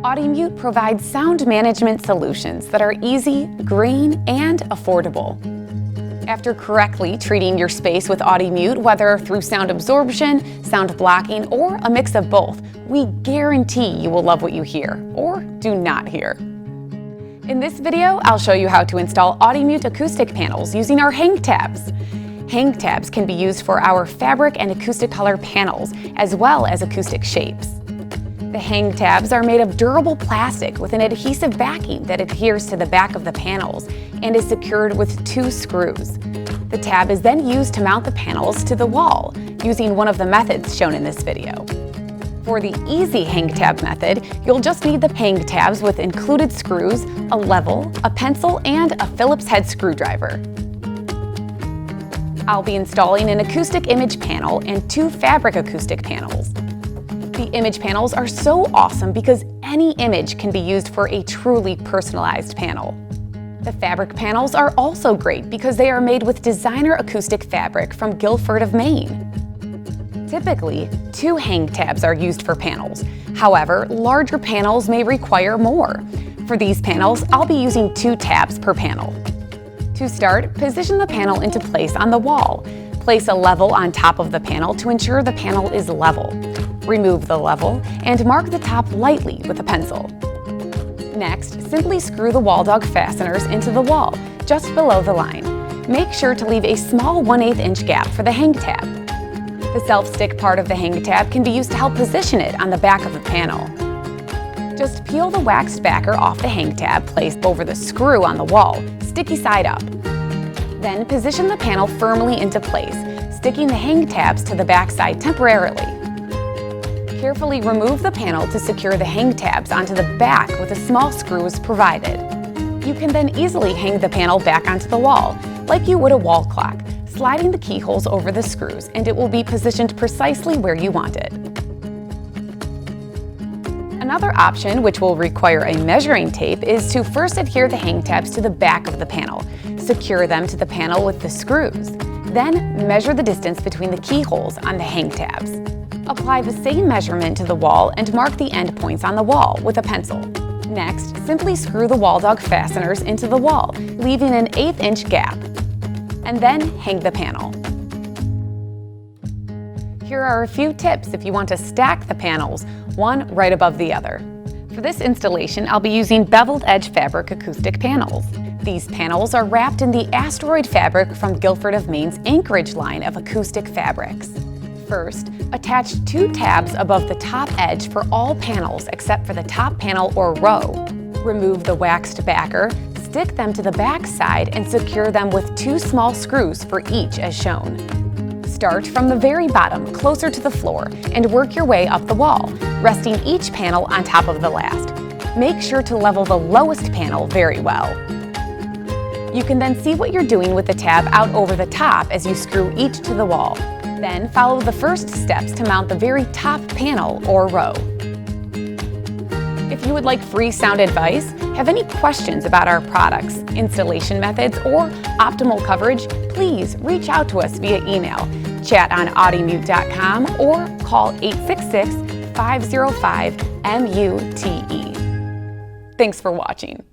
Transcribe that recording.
Audimute provides sound management solutions that are easy, green, and affordable. After correctly treating your space with Audimute, whether through sound absorption, sound blocking, or a mix of both, we guarantee you will love what you hear, or do not hear. In this video, I'll show you how to install Audimute acoustic panels using our hang tabs. Hang tabs can be used for our Fabric and AcoustiColor panels, as well as acoustic shapes. The hang tabs are made of durable plastic with an adhesive backing that adheres to the back of the panels and is secured with 2 screws. The tab is then used to mount the panels to the wall, using one of the methods shown in this video. For the easy hang tab method, you'll just need the hang tabs with included screws, a level, a pencil, and a Phillips head screwdriver. I'll be installing an acoustic image panel and 2 fabric acoustic panels. The image panels are so awesome because any image can be used for a truly personalized panel. The fabric panels are also great because they are made with designer acoustic fabric from Guilford of Maine. Typically, 2 hang tabs are used for panels. However, larger panels may require more. For these panels, I'll be using 2 tabs per panel. To start, position the panel into place on the wall. Place a level on top of the panel to ensure the panel is level. Remove the level and mark the top lightly with a pencil. Next, simply screw the wall dog fasteners into the wall, just below the line. Make sure to leave a small 1/8 inch gap for the hang tab. The self-stick part of the hang tab can be used to help position it on the back of the panel. Just peel the waxed backer off the hang tab placed over the screw on the wall, sticky side up. Then position the panel firmly into place, sticking the hang tabs to the back side temporarily. Carefully remove the panel to secure the hang tabs onto the back with a small screw as provided. You can then easily hang the panel back onto the wall, like you would a wall clock, sliding the keyholes over the screws, and it will be positioned precisely where you want it. Another option, which will require a measuring tape, is to first adhere the hang tabs to the back of the panel. Secure them to the panel with the screws. Then measure the distance between the keyholes on the hang tabs. Apply the same measurement to the wall and mark the end points on the wall with a pencil. Next, simply screw the wall dog fasteners into the wall, leaving an 1/8 inch gap. And then hang the panel. Here are a few tips if you want to stack the panels, one right above the other. For this installation, I'll be using beveled edge fabric acoustic panels. These panels are wrapped in the asteroid fabric from Guilford of Maine's Anchorage line of acoustic fabrics. First, attach 2 tabs above the top edge for all panels except for the top panel or row. Remove the waxed backer, stick them to the back side, and secure them with 2 small screws for each as shown. Start from the very bottom, closer to the floor, and work your way up the wall, resting each panel on top of the last. Make sure to level the lowest panel very well. You can then see what you're doing with the tab out over the top as you screw each to the wall. Then follow the first steps to mount the very top panel or row. If you would like free sound advice, have any questions about our products, installation methods, or optimal coverage, please reach out to us via email, chat on audimute.com, or call 866-505-MUTE. Thanks for watching.